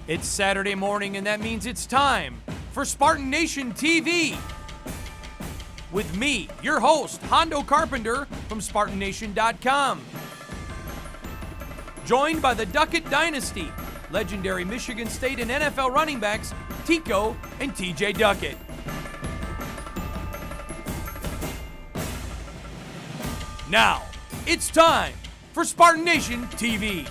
It's Saturday morning, and that means it's time for Spartan Nation TV. With me, your host, Hondo Carpenter from SpartanNation.com. Joined by the Duckett Dynasty, legendary Michigan State and NFL running backs, Tico and TJ Duckett. Now, it's time for Spartan Nation TV.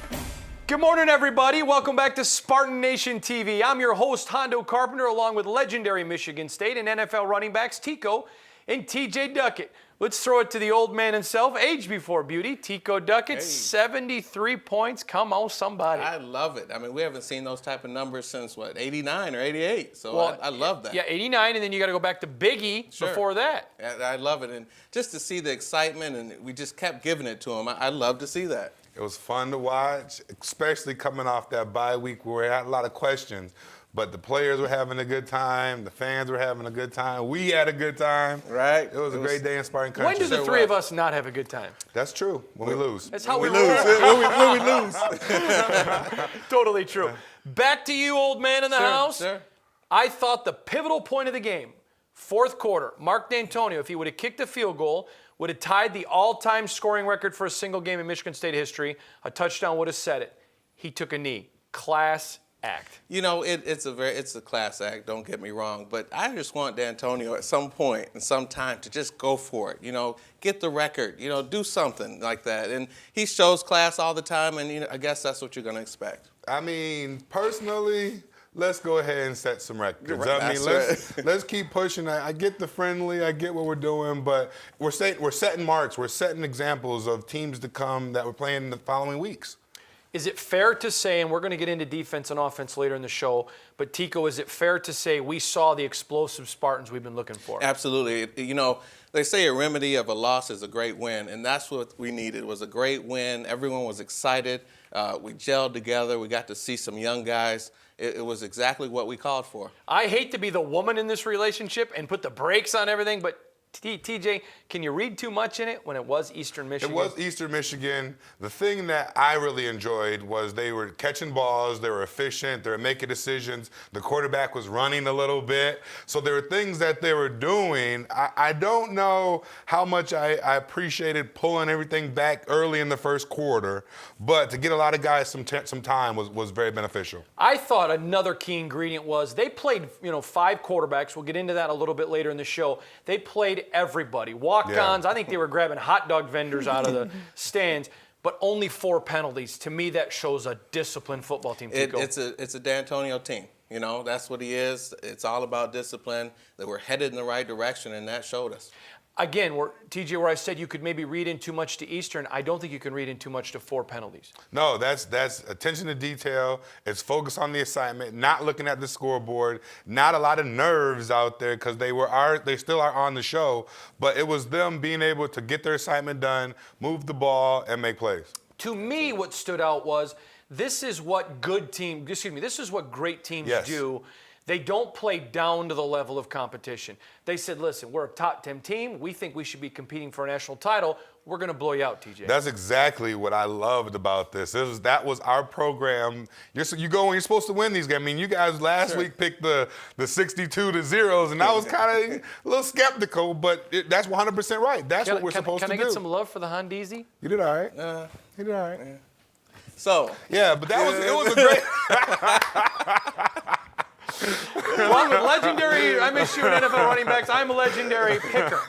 Good morning, everybody. Welcome back to Spartan Nation TV. I'm your host, Hondo Carpenter, along with legendary Michigan State and NFL running backs, Tico and TJ Duckett. Let's throw it to the old man himself, age before beauty, Tico Duckett, Hey. 73 points. Come on, somebody. I love it. I mean, we haven't seen those type of numbers since, 89 or 88. So I love that. Yeah, 89, and then you got to go back to Biggie before that. I love it. And just to see the excitement, and we just kept giving it to him, I love to see that. It was fun to watch, especially coming off that bye week where we had a lot of questions. But the players were having a good time. The fans were having a good time. We had a good time. Right. It was a great day in Spartan country. When do the three of us not have a good time? That's true. When we lose. That's how we lose. when we lose. Totally true. Back to you, old man in the house. Sure. I thought the pivotal point of the game, fourth quarter, Mark D'Antonio, if he would have kicked a field goal, would have tied the all-time scoring record for a single game in Michigan State history. A touchdown would have set it. He took a knee. Class act. You know, it's a class act, don't get me wrong, but I just want D'Antonio at some point and some time to just go for it, get the record, do something like that. And he shows class all the time, and I guess that's what you're going to expect. I mean, personally, let's go ahead and set some records. Right. I mean, let's keep pushing. I get the friendly, I get what we're doing, but we're setting marks. We're setting examples of teams to come that we're playing in the following weeks. Is it fair to say, and we're going to get into defense and offense later in the show, but Tico, is it fair to say we saw the explosive Spartans we've been looking for? Absolutely. They say a remedy of a loss is a great win, and that's what we needed, was a great win. Everyone was excited. We gelled together. We got to see some young guys. It was exactly what we called for. I hate to be the woman in this relationship and put the brakes on everything, but TJ, can you read too much in it when it was Eastern Michigan? It was Eastern Michigan. The thing that I really enjoyed was they were catching balls, they were efficient, they were making decisions. The quarterback was running a little bit. So there were things that they were doing. I don't know how much I appreciated pulling everything back early in the first quarter, but to get a lot of guys some time was very beneficial. I thought another key ingredient was they played, 5 quarterbacks. We'll get into that a little bit later in the show. They played everybody. Walk-ons, I think they were grabbing hot dog vendors out of the stands, but only 4 penalties. To me, that shows a disciplined football team. It's a D'Antonio team. That's what he is. It's all about discipline. That we're headed in the right direction, and that showed us. Again, TJ, where I said you could maybe read in too much to Eastern, I don't think you can read in too much to 4 penalties. No, that's attention to detail. It's focus on the assignment, not looking at the scoreboard, not a lot of nerves out there because they still are on the show, but it was them being able to get their assignment done, move the ball, and make plays. To me, what stood out was this is what great teams do. They don't play down to the level of competition. They said, listen, we're a top 10 team. We think we should be competing for a national title. We're going to blow you out, TJ. That's exactly what I loved about this. That was our program. You go when you're supposed to win these games. I mean, you guys last week picked the 62-0s, and I was kind of a little skeptical, but that's 100% right. That's what we're supposed to do. Can I get some love for the Hondeezy? You did all right. You did all right. Yeah. So. Yeah, but it was a great. Along with legendary, I miss you in NFL running backs, I'm a legendary picker.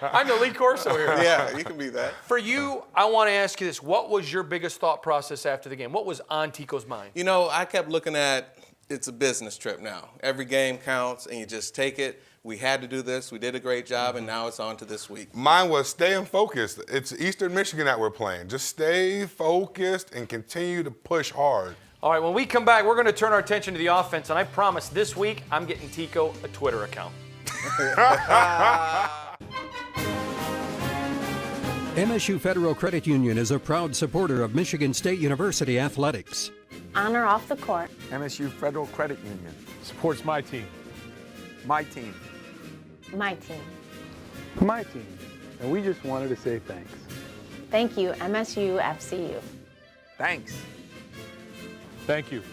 I'm the Lee Corso here. Yeah, you can be that. For you, I want to ask you this. What was your biggest thought process after the game? What was on Tico's mind? I kept looking at it's a business trip now. Every game counts, and you just take it. We had to do this. We did a great job, and now it's on to this week. Mine was staying focused. It's Eastern Michigan that we're playing. Just stay focused and continue to push hard. All right, when we come back, we're going to turn our attention to the offense, and I promise this week I'm getting Tico a Twitter account. MSU Federal Credit Union is a proud supporter of Michigan State University athletics. On or off the court. MSU Federal Credit Union supports my team. My team. My team. My team. And we just wanted to say thanks. Thank you, MSU FCU. Thanks. Thank you.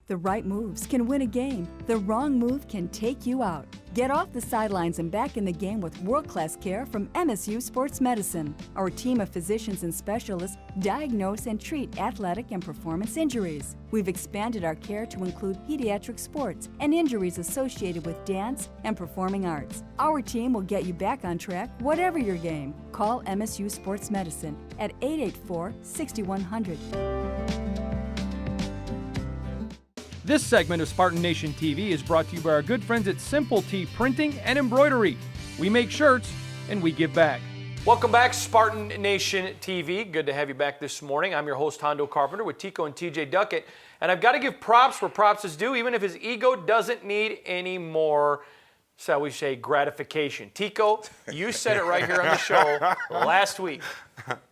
The right moves can win a game. The wrong move can take you out. Get off the sidelines and back in the game with world-class care from MSU Sports Medicine. Our team of physicians and specialists diagnose and treat athletic and performance injuries. We've expanded our care to include pediatric sports and injuries associated with dance and performing arts. Our team will get you back on track, whatever your game. Call MSU Sports Medicine at 884-6100. This segment of Spartan Nation TV is brought to you by our good friends at Simple Tee Printing and Embroidery. We make shirts and we give back. Welcome back, Spartan Nation TV. Good to have you back this morning. I'm your host, Hondo Carpenter, with Tico and TJ Duckett. And I've got to give props where props is due, even if his ego doesn't need any more, shall we say, gratification. Tico, you said it right here on the show last week.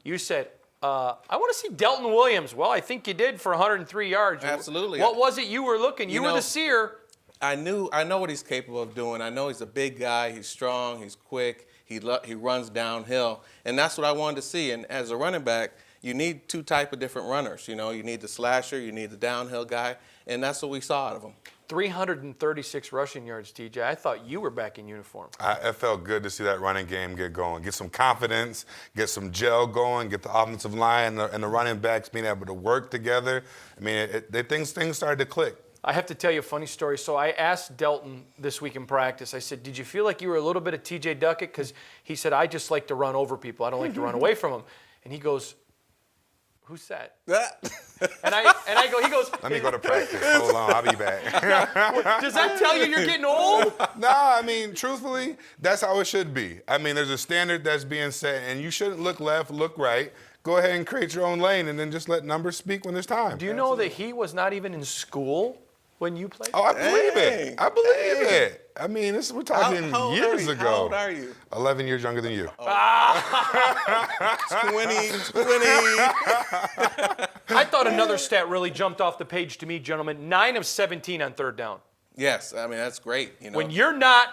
You said, I want to see Delton Williams. Well, I think you did for 103 yards. Absolutely. What was it you were looking? You were the seer. I know what he's capable of doing. I know he's a big guy. He's strong. He's quick. He runs downhill. And that's what I wanted to see. And as a running back, you need two type of different runners. You know, you need the slasher, you need the downhill guy. And that's what we saw out of him. 336 rushing yards, TJ. I thought you were back in uniform. It felt good to see that running game get going, get some confidence, get some gel going, get the offensive line and the running backs being able to work together. I mean, things started to click. I have to tell you a funny story. So I asked Delton this week in practice, I said, did you feel like you were a little bit of TJ Duckett? Because he said, I just like to run over people. I don't like to run away from them. And he goes, who's that? And I go, he goes, let me go to practice. Hold on, I'll be back. Does that tell you you're getting old? No, I mean, truthfully, that's how it should be. I mean, there's a standard that's being set, and you shouldn't look left, look right. Go ahead and create your own lane, and then just let numbers speak when there's time. Do you know that he was not even in school when you played? Oh, I believe it. I believe it. I mean, we're talking years ago. How old are you? 11 years younger than you. 20. I thought another stat really jumped off the page to me, gentlemen. 9 of 17 on third down. Yes, I mean, that's great. You know, when you're not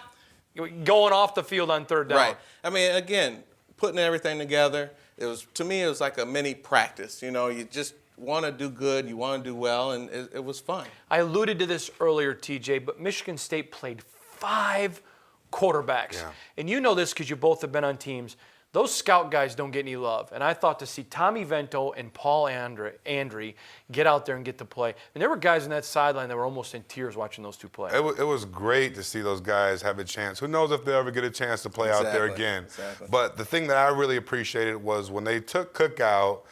going off the field on third down. Right. I mean, again, putting everything together, to me, it was like a mini practice. You know, you just want to do good, you want to do well, and it was fun. I alluded to this earlier, TJ, but Michigan State played 5 quarterbacks. Yeah. And you know this because you both have been on teams. Those scout guys don't get any love. And I thought to see Tommy Vento and Paul Andry get out there and get to play. And there were guys on that sideline that were almost in tears watching those two play. It was great to see those guys have a chance. Who knows if they'll ever get a chance to play out there again. Exactly. But the thing that I really appreciated was when they took Cook out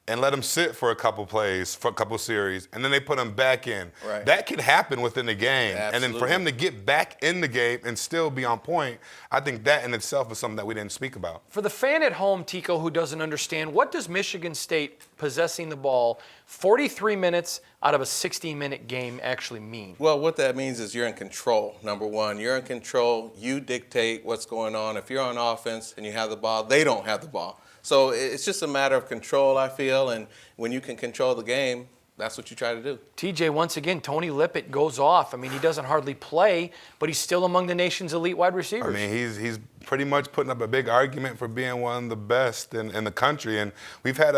and let him sit for a couple plays, for a couple series, and then they put him back in. Right. That could happen within the game. Absolutely. And then for him to get back in the game and still be on point, I think that in itself is something that we didn't speak about. For the fan at home, Tico, who doesn't understand, what does Michigan State possessing the ball 43 minutes out of a 60-minute game actually mean? Well, what that means is you're in control, number one. You're in control. You dictate what's going on. If you're on offense and you have the ball, they don't have the ball. So it's just a matter of control, I feel, and when you can control the game, that's what you try to do. TJ, once again, Tony Lippett goes off. I mean, he doesn't hardly play, but he's still among the nation's elite wide receivers. I mean, he's pretty much putting up a big argument for being one of the best in the country. And we've had,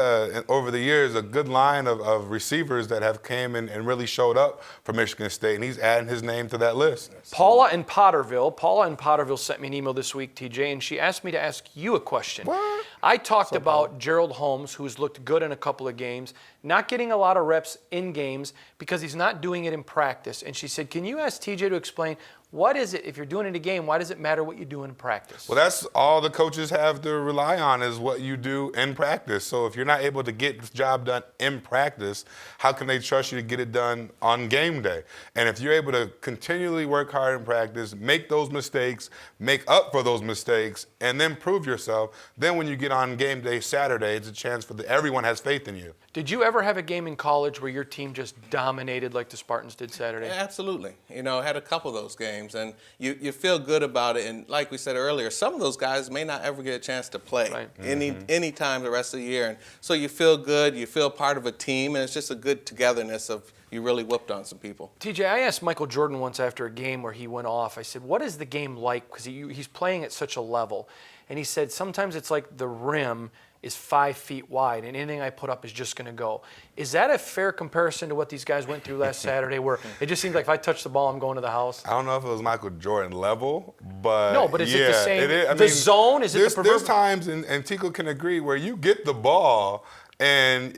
over the years, a good line of receivers that have came and really showed up for Michigan State, and he's adding his name to that list. Paula in Potterville sent me an email this week, TJ, and she asked me to ask you a question. What? I talked about Gerald Holmes, who's looked good in a couple of games, not getting a lot of reps in games because he's not doing it in practice. And she said, can you ask TJ to explain, what is it, if you're doing it in a game, why does it matter what you do in practice? Well, that's all the coaches have to rely on is what you do in practice. So if you're not able to get this job done in practice, how can they trust you to get it done on game day? And if you're able to continually work hard in practice, make those mistakes, make up for those mistakes, and then prove yourself, then when you get on game day Saturday, it's a chance for everyone has faith in you. Did you ever have a game in college where your team just dominated like the Spartans did Saturday? Yeah, absolutely. You know, I had a couple of those games. games, and you feel good about it. And like we said earlier, some of those guys may not ever get a chance to play any time the rest of the year. And so you feel good, you feel part of a team, and it's just a good togetherness of you really whooped on some people. TJ, I asked Michael Jordan once after a game where he went off, I said, what is the game like? Because he's playing at such a level. And he said, sometimes it's like the rim is 5 feet wide, and anything I put up is just going to go. Is that a fair comparison to what these guys went through last Saturday, where it just seems like if I touch the ball, I'm going to the house? I don't know if it was Michael Jordan level, but no, but is it the same? It is. The zone, is it the proverbial? There's times, and Tico can agree, where you get the ball, and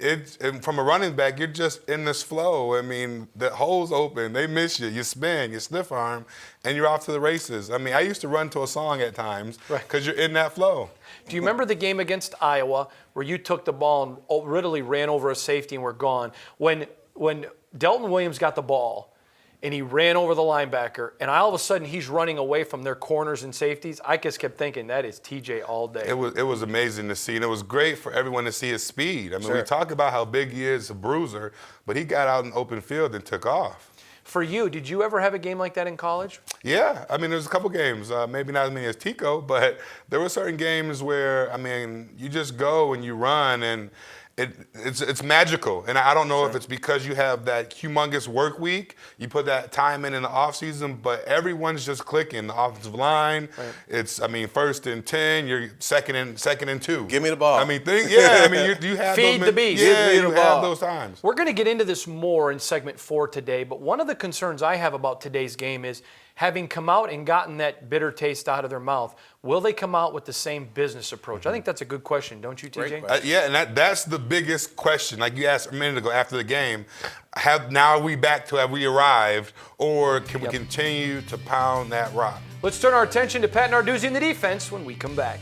from a running back, you're just in this flow. I mean, the hole's open, they miss you, you spin, you stiff arm, and you're off to the races. I mean, I used to run to a song at times because you're in that flow. Do you remember the game against Iowa where you took the ball and literally ran over a safety and were gone? When Delton Williams got the ball and he ran over the linebacker, and all of a sudden he's running away from their corners and safeties, I just kept thinking, that is TJ all day. It was amazing to see, and it was great for everyone to see his speed. I mean, we talk about how big he is, a bruiser, but he got out in the open field and took off. For you, did you ever have a game like that in college? Yeah, I mean, there's a couple games, maybe not as many as Tico, but there were certain games where, I mean, you just go and you run, and it's magical. And I don't know if it's because you have that humongous work week, you put that time in the off season, but everyone's just clicking. The offensive line, it's, I mean, 1st and 10, you're second and 2. Give me the ball. I mean, I mean, you have feed those, the beast. Yeah, you have those times. We're going to get into this more in segment 4 today, but one of the concerns I have about today's game is, having come out and gotten that bitter taste out of their mouth, will they come out with the same business approach? I think that's a good question, don't you, TJ? Yeah, and that's the biggest question. Like you asked a minute ago after the game, now are we back to have we arrived, or can we continue to pound that rock? Let's turn our attention to Pat Narduzzi in the defense when we come back.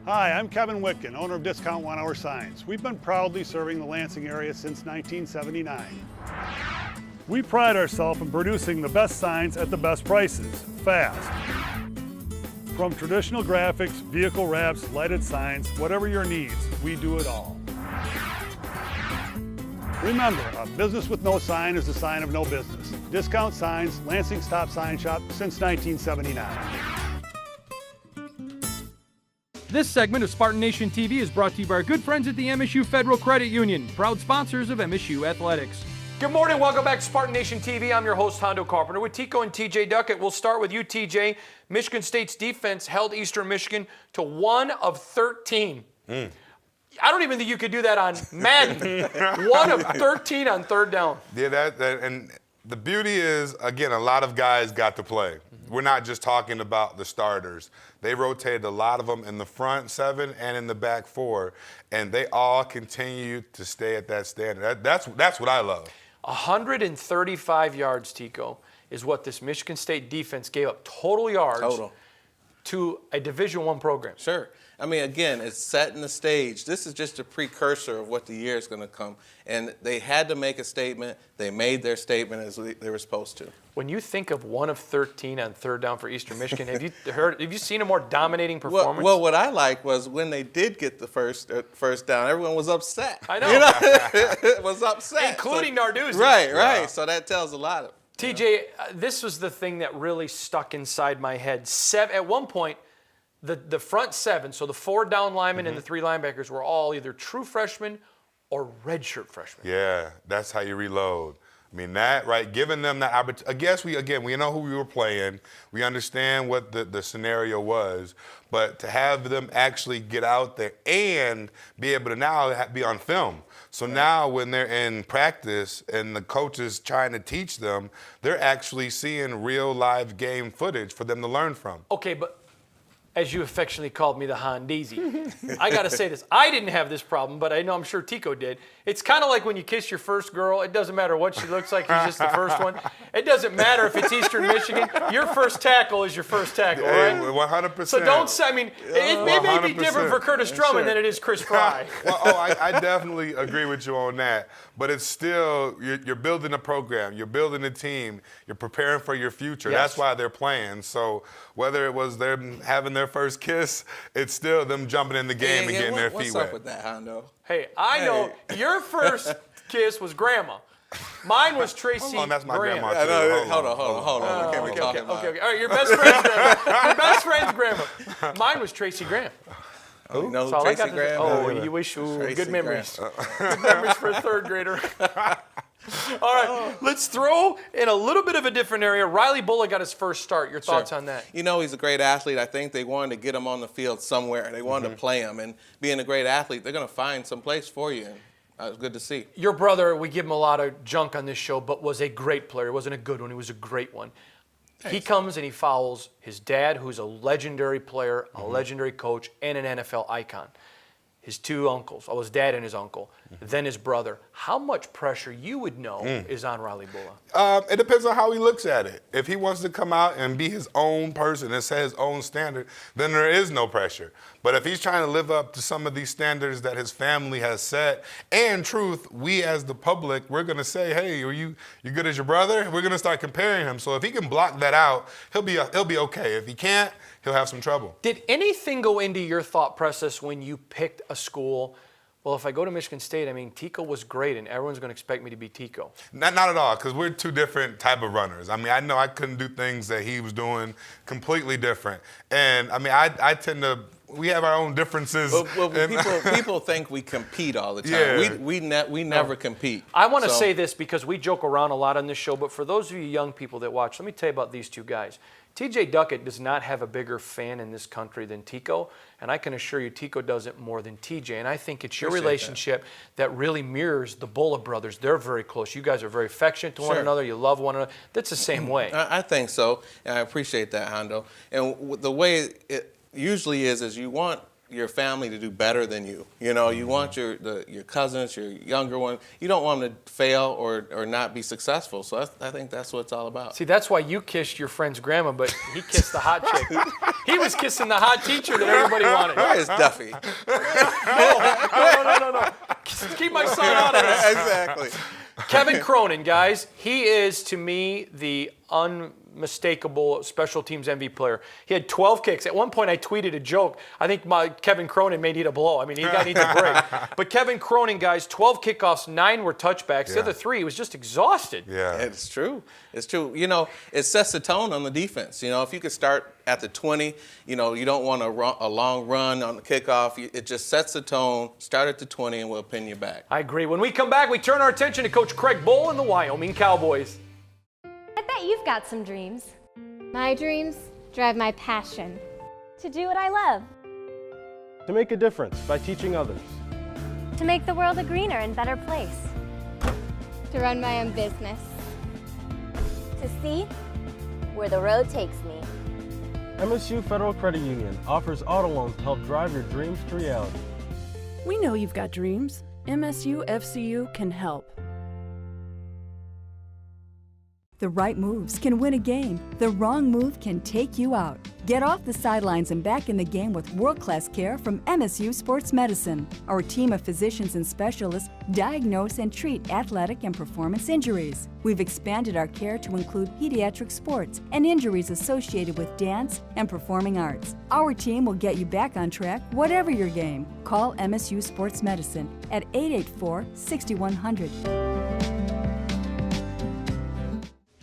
Hi, I'm Kevin Whitkin, owner of Discount 1 Hour Signs. We've been proudly serving the Lansing area since 1979. We pride ourselves in producing the best signs at the best prices, fast. From traditional graphics, vehicle wraps, lighted signs, whatever your needs, we do it all. Remember, a business with no sign is a sign of no business. Discount Signs, Lansing's top sign shop since 1979. This segment of Spartan Nation TV is brought to you by our good friends at the MSU Federal Credit Union, proud sponsors of MSU Athletics. Good morning, welcome back to Spartan Nation TV. I'm your host, Hondo Carpenter, with Tico and TJ Duckett. We'll start with you, TJ. Michigan State's defense held Eastern Michigan to 1 of 13. I don't even think you could do that on Madden. 1 of 13 on 3rd down. Yeah, and the beauty is, again, a lot of guys got to play. We're not just talking about the starters. They rotated a lot of them in the front 7 and in the back 4, and they all continue to stay at that standard. That's what I love. 135 yards, Tico, is what this Michigan State defense gave up total yards to a Division I program. Sure. I mean, again, it's setting the stage. This is just a precursor of what the year is going to come. And they had to make a statement. They made their statement as they were supposed to. When you think of 1 of 13 on 3rd down for Eastern Michigan, have you seen a more dominating performance? Well, what I liked was when they did get the first down, everyone was upset. I know. You know? Was upset. Including Narduzzi. Right. Yeah. So that tells a lot of TJ, this was the thing that really stuck inside my head. At one point, the front 7, so the 4 down linemen and the 3 linebackers were all either true freshmen or redshirt freshmen. Yeah, that's how you reload. I mean, that, right, giving them that opportunity. I guess we know who we were playing. We understand what the scenario was. But to have them actually get out there and be able to now be on film. So now when they're in practice and the coach is trying to teach them, they're actually seeing real live game footage for them to learn from. Okay, but as you affectionately called me, the Hondeezy. I got to say this. I didn't have this problem, but I'm sure Tico did. It's kind of like when you kiss your first girl. It doesn't matter what she looks like. He's just the first one. It doesn't matter if it's Eastern Michigan. Your first tackle is your first tackle, right? 100%. So don't say, I mean, it may be different for Curtis Drummond than it is Chris Fry. Well, I definitely agree with you on that. But it's still, you're building a program. You're building a team. You're preparing for your future. Yes. That's why they're playing. So whether it was them having their first kiss, it's still them jumping in the game and getting their feet wet. What's up with that, Hondo? Hey, I know your first kiss was Grandma. Mine was Tracy Hold on, that's my Graham. grandma, too. Hold on. We can't be talking about Okay. All right, your best friend's grandma. Your best friend's grandma. Mine was Tracy Graham. You know So all I Tracy got Graham? Oh, you wish. Tracy Good memories. Graham. Good memories for a third grader. All right, let's throw in a little bit of a different area. Riley Bullock got his first start. Your thoughts on that? You know, he's a great athlete. I think they wanted to get him on the field somewhere. They wanted to play him. And being a great athlete, they're going to find some place for you. And it was good to see. Your brother, we give him a lot of junk on this show, but was a great player. He wasn't a good one. He was a great one. Thanks. He comes and he fouls his dad, who's a legendary player, a legendary coach, and an NFL icon. His two uncles, his dad and his uncle, then his brother. How much pressure you would know is on Riley Bullock? It depends on how he looks at it. If he wants to come out and be his own person and set his own standard, then there is no pressure. But if he's trying to live up to some of these standards that his family has set, and truth, we as the public, we're going to say, hey, are you good as your brother? We're going to start comparing him. So if he can block that out, he'll be okay. If he can't, he'll have some trouble. Did anything go into your thought process when you picked a school? Well, if I go to Michigan State, I mean, Tico was great, and everyone's going to expect me to be Tico. Not at all, because we're two different type of runners. I mean, I know I couldn't do things that he was doing completely different. And, I mean, I tend to, we have our own differences. Well, people think we compete all the time. Yeah. We never compete. I want to say this because we joke around a lot on this show, but for those of you young people that watch, let me tell you about these two guys. TJ Duckett does not have a bigger fan in this country than Tico, and I can assure you Tico does it more than TJ, and I think it's your relationship that really mirrors the Bullock brothers. They're very close. You guys are very affectionate to one another. You love one another. That's the same way. I think so, and I appreciate that, Hondo. And the way it usually is you want your family to do better than you. You know, you want your cousins, your younger ones. You don't want them to fail or not be successful. So I think that's what it's all about. See, that's why you kissed your friend's grandma, but he kissed the hot chick. He was kissing the hot teacher that everybody wanted. Where is Duffy? No. Keep my son out of this. Exactly. Kevin Cronin, guys, he is, to me, the unmistakable special teams MVP player. He had 12 kicks. At one point, I tweeted a joke. I think Kevin Cronin may need a blow. I mean, he needs a break. But Kevin Cronin, guys, 12 kickoffs, 9 were touchbacks. The other 3, he was just exhausted. Yeah, it's true. It's true. You know, it sets the tone on the defense. You know, if you could start at the 20, you know, you don't want a long run on the kickoff. It just sets the tone. Start at the 20, and we'll pin you back. I agree. When we come back, we turn our attention to Coach Craig Bohl and the Wyoming Cowboys. I bet you've got some dreams. My dreams drive my passion. To do what I love. To make a difference by teaching others. To make the world a greener and better place. To run my own business. To see where the road takes me. MSU Federal Credit Union offers auto loans to help drive your dreams to reality. We know you've got dreams. MSU FCU can help. The right moves can win a game. The wrong move can take you out. Get off the sidelines and back in the game with world-class care from MSU Sports Medicine. Our team of physicians and specialists diagnose and treat athletic and performance injuries. We've expanded our care to include pediatric sports and injuries associated with dance and performing arts. Our team will get you back on track, whatever your game. Call MSU Sports Medicine at 884-6100.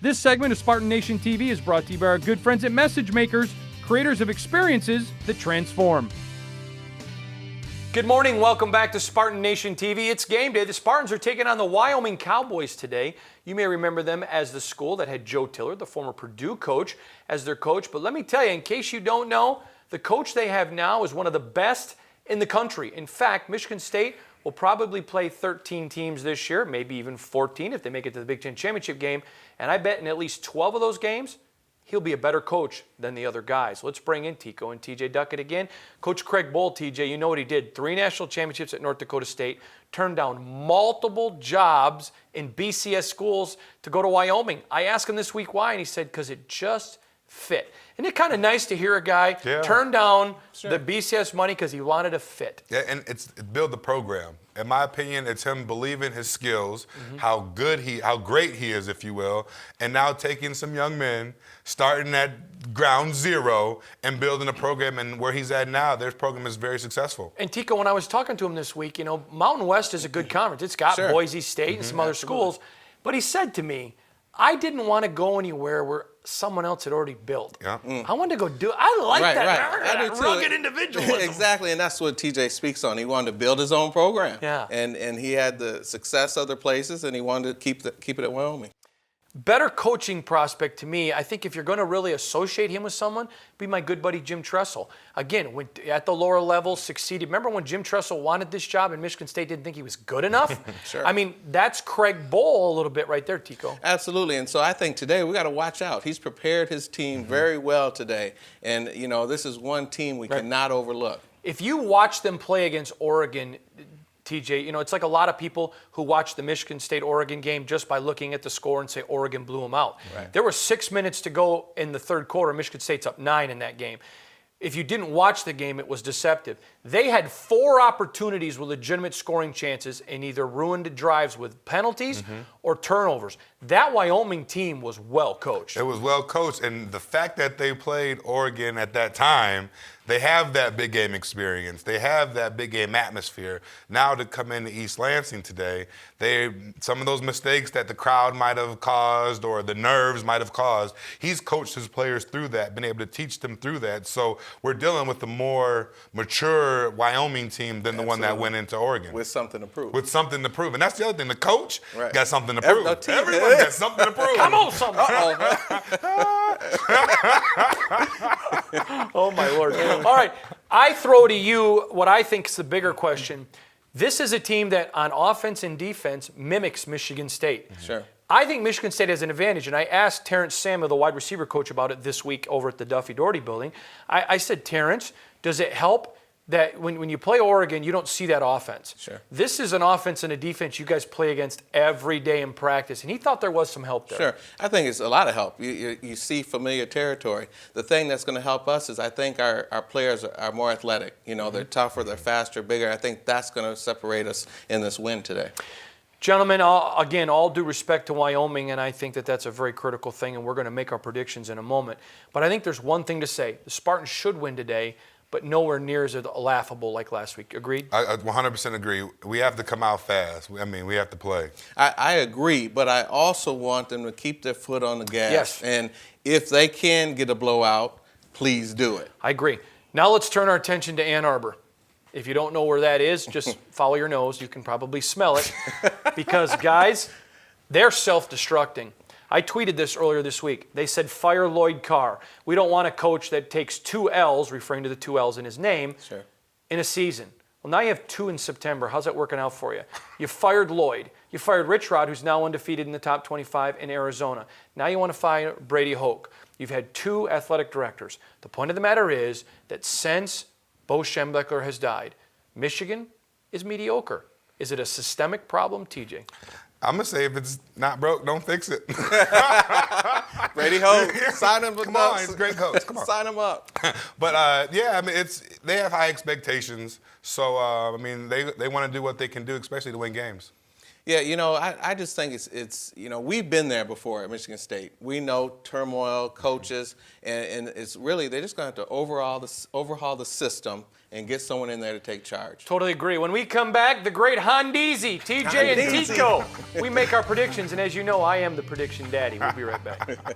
This segment of Spartan Nation TV is brought to you by our good friends at Message Makers, creators of experiences that transform. Good morning. Welcome back to Spartan Nation TV. It's game day. The Spartans are taking on the Wyoming Cowboys today. You may remember them as the school that had Joe Tiller, the former Purdue coach, as their coach. But let me tell you, in case you don't know, the coach they have now is one of the best in the country. In fact, Michigan State will probably play 13 teams this year, maybe even 14 if they make it to the Big Ten Championship game. And I bet in at least 12 of those games, he'll be a better coach than the other guys. Let's bring in Tico and TJ Duckett again. Coach Craig Bohl, TJ, you know what he did. 3 national championships at North Dakota State, turned down multiple jobs in BCS schools to go to Wyoming. I asked him this week why, and he said because it just fit. Isn't it kind of nice to hear a guy turn down the BCS money because he wanted to fit? Yeah, and it's build the program. In my opinion, it's him believing his skills, how great he is, if you will, and now taking some young men, starting at ground zero, and building a program. And where he's at now, their program is very successful. And Tico, when I was talking to him this week, you know, Mountain West is a good conference. It's got Boise State and some other schools. But he said to me, I didn't want to go anywhere where someone else had already built. I wanted to go do it. I like that rugged individualism. Exactly, and that's what TJ speaks on. He wanted to build his own program. Yeah. And he had the success other places, and he wanted to keep it at Wyoming. Better coaching prospect to me, I think if you're going to really associate him with someone, be my good buddy Jim Tressel. Again, went at the lower level, succeeded. Remember when Jim Tressel wanted this job and Michigan State didn't think he was good enough? I mean, that's Craig Bohl a little bit right there, Tico. Absolutely, and so I think today we got to watch out. He's prepared his team very well today, and you know, this is one team we cannot overlook. If you watch them play against Oregon, TJ, you know, it's like a lot of people who watch the Michigan State-Oregon game just by looking at the score and say Oregon blew them out. There were 6 minutes to go in the third quarter. Michigan State's up 9 in that game. If you didn't watch the game, it was deceptive. They had 4 opportunities with legitimate scoring chances and either ruined drives with penalties or turnovers. That Wyoming team was well coached. It was well coached, and the fact that they played Oregon at that time, they have that big game experience. They have that big game atmosphere. Now to come into East Lansing today, some of those mistakes that the crowd might have caused or the nerves might have caused, he's coached his players through that, been able to teach them through that. So we're dealing with a more mature Wyoming team than the one that went into Oregon. With something to prove. With something to prove. And that's the other thing. The coach got something to prove. Everyone got something to prove. Come on, something. Oh, my Lord. All right, I throw to you what I think is the bigger question. This is a team that on offense and defense mimics Michigan State. I think Michigan State has an advantage, and I asked Terrence Samuel, the wide receiver coach, about it this week over at the Duffy Doherty building. I said, Terrence, does it help that when you play Oregon, you don't see that offense? This is an offense and a defense you guys play against every day in practice, and he thought there was some help there. I think it's a lot of help. You see familiar territory. The thing that's going to help us is I think our players are more athletic. You know, they're tougher, they're faster, bigger. I think that's going to separate us in this win today. Gentlemen, again, all due respect to Wyoming, and I think that that's a very critical thing, and we're going to make our predictions in a moment. But I think there's one thing to say. The Spartans should win today, but nowhere near as laughable like last week. Agreed? I 100% agree. We have to come out fast. I mean, we have to play. I agree, but I also want them to keep their foot on the gas. And if they can get a blowout, please do it. I agree. Now let's turn our attention to Ann Arbor. If you don't know where that is, just follow your nose. You can probably smell it. Because, guys, they're self-destructing. I tweeted this earlier this week. They said, fire Lloyd Carr. We don't want a coach that takes 2 L's, referring to the 2 L's in his name, in a season. Well, now you have 2 in September. How's that working out for you? You fired Lloyd. You fired Rich Rod, who's now undefeated in the top 25 in Arizona. Now you want to fire Brady Hoke. You've had 2 athletic directors. The point of the matter is that since Bo Schembechler has died, Michigan is mediocre. Is it a systemic problem, TJ? I'm going to say if it's not broke, don't fix it. Brady Hoke, sign him up. Come on, he's a great coach. Come on. Sign him up. But, yeah, I mean, they have high expectations. So, I mean, they want to do what they can do, especially to win games. Yeah, you know, I just think it's you know, we've been there before at Michigan State. We know turmoil, coaches, and it's really, they're just going to have to overhaul the system and get someone in there to take charge. Totally agree. When we come back, the great Hondeezy, TJ and Tico. We make our predictions, and as you know, I am the prediction daddy. We'll be right back.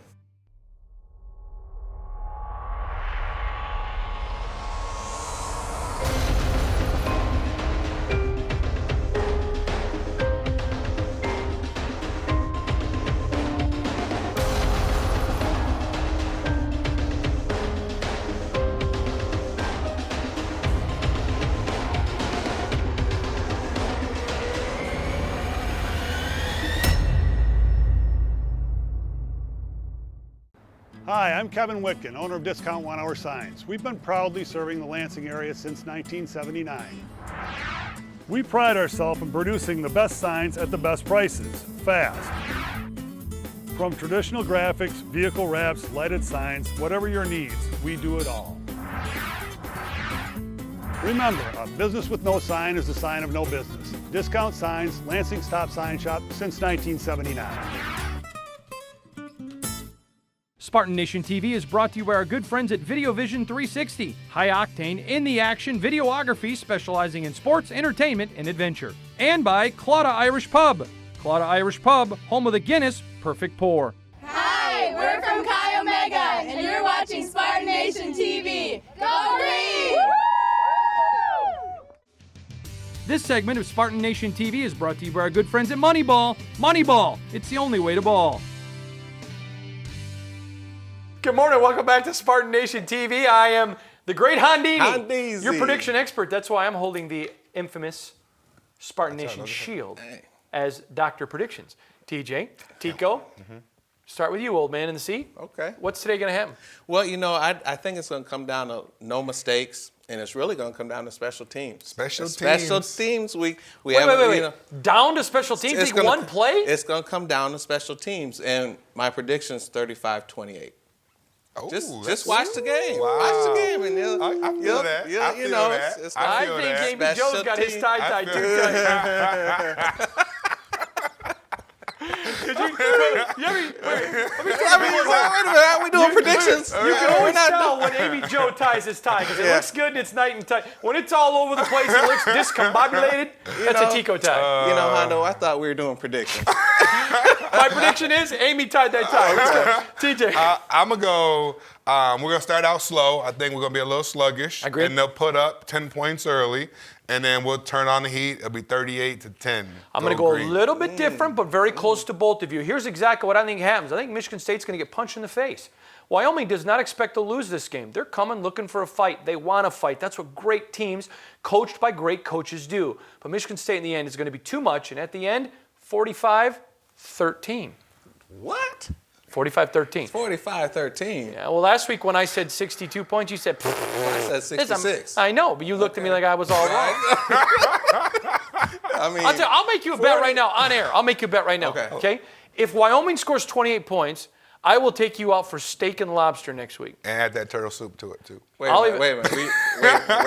Hi, I'm Kevin Witkin, owner of Discount 1 Hour Signs. We've been proudly serving the Lansing area since 1979. We pride ourselves in producing the best signs at the best prices, fast. From traditional graphics, vehicle wraps, lighted signs, whatever your needs, we do it all. Remember, a business with no sign is a sign of no business. Discount Signs, Lansing's top sign shop since 1979. Spartan Nation TV is brought to you by our good friends at Video Vision 360, high octane, in the action videography specializing in sports, entertainment, and adventure. And by Claudia Irish Pub. Claudia Irish Pub, home of the Guinness Perfect Pour. Hi, we're from Chi Omega, and you're watching Spartan Nation TV. Go Green! This segment of Spartan Nation TV is brought to you by our good friends at Moneyball. Moneyball, it's the only way to ball. Good morning. Welcome back to Spartan Nation TV. I am the great Hondini, Hondizi. your prediction expert. That's why I'm holding the infamous Spartan Nation shield as Dr. Predictions. TJ, Tico, start with you, old man in the seat. Okay. What's today going to happen? Well, you know, I think it's going to come down to no mistakes, and it's really going to come down to special teams. Special teams. We Wait. have you know, Down to special teams? it's Like gonna- one play? It's going to come down to special teams, and my prediction is 35-28. Oh, Just watch the game. Wow. Watch the game, and I feel that. I feel that. It's I feel think that. Amy Joe's got his tie-tie too tight. Wait a minute, are we doing predictions? You can always tell when Amy Joe ties his tie because it looks good and it's nice and tight. When it's all over the place, it looks discombobulated. That's a Tico tie. You know, Hondo, I thought we were doing predictions. My prediction is Amy tied that tie. Let's go. TJ. I'm going to go, we're going to start out slow. I think we're going to be a little sluggish. Agreed. And they'll put up 10 points early, and then we'll turn on the heat. It'll be 38-10. I'm going to go Green. a little bit different, but very close to both of you. Here's exactly what I think happens. I think Michigan State's going to get punched in the face. Wyoming does not expect to lose this game. They're coming looking for a fight. They want to fight. That's what great teams coached by great coaches do. But Michigan State in the end is going to be too much, and at the end, 45-13. What? 45-13. 45-13. Yeah, well, last week when I said 62 points, you said, I said 66. I know, but you looked at me like I was all wrong. I mean, I'll make you a bet right now on air. I'll make you a bet right now. Okay? If Wyoming scores 28 points, I will take you out for steak and lobster next week. And add that turtle soup to it, too. Wait a minute. Wait a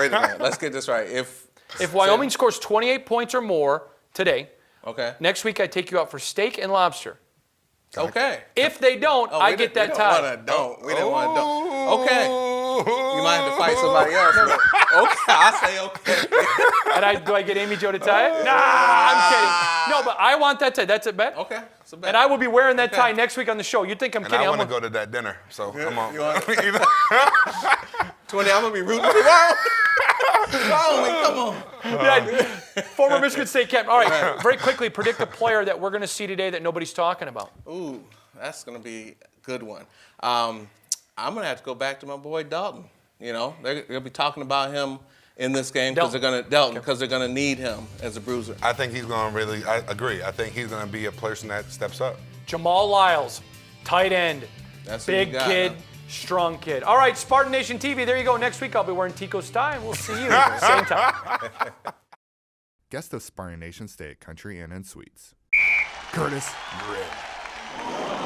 minute. Let's get this right. If Wyoming scores 28 points or more today, okay, next week I take you out for steak and lobster. Okay. If they don't, I get that tie. We didn't want to don't. Okay. You might have to fight somebody else. Okay, I say okay. And do I get Amy Jo to tie it? Nah, I'm kidding. No, but I want that tie. That's a bet. Okay. It's a bet. And I will be wearing that tie next week on the show. You think I'm And kidding? I want to go to that dinner, so come on. 20, I'm going to be rooting for Wyoming. Come on. Yeah, former Michigan State captain. All right, very quickly, predict a player that we're going to see today that nobody's talking about. Ooh, that's going to be a good one. I'm going to have to go back to my boy Dalton. You know, they're going to be talking about him in this game because they're going to need him as a bruiser. I think he's going to really, I agree. I think he's going to be a person that steps up. Jamal Lyles, tight end. That's big kid, strong kid. All right, Spartan Nation TV, there you go. Next week I'll be wearing Tico's tie, and we'll see you same time. Guests of Spartan Nation stay at Country Inn and Suites. Curtis Grid.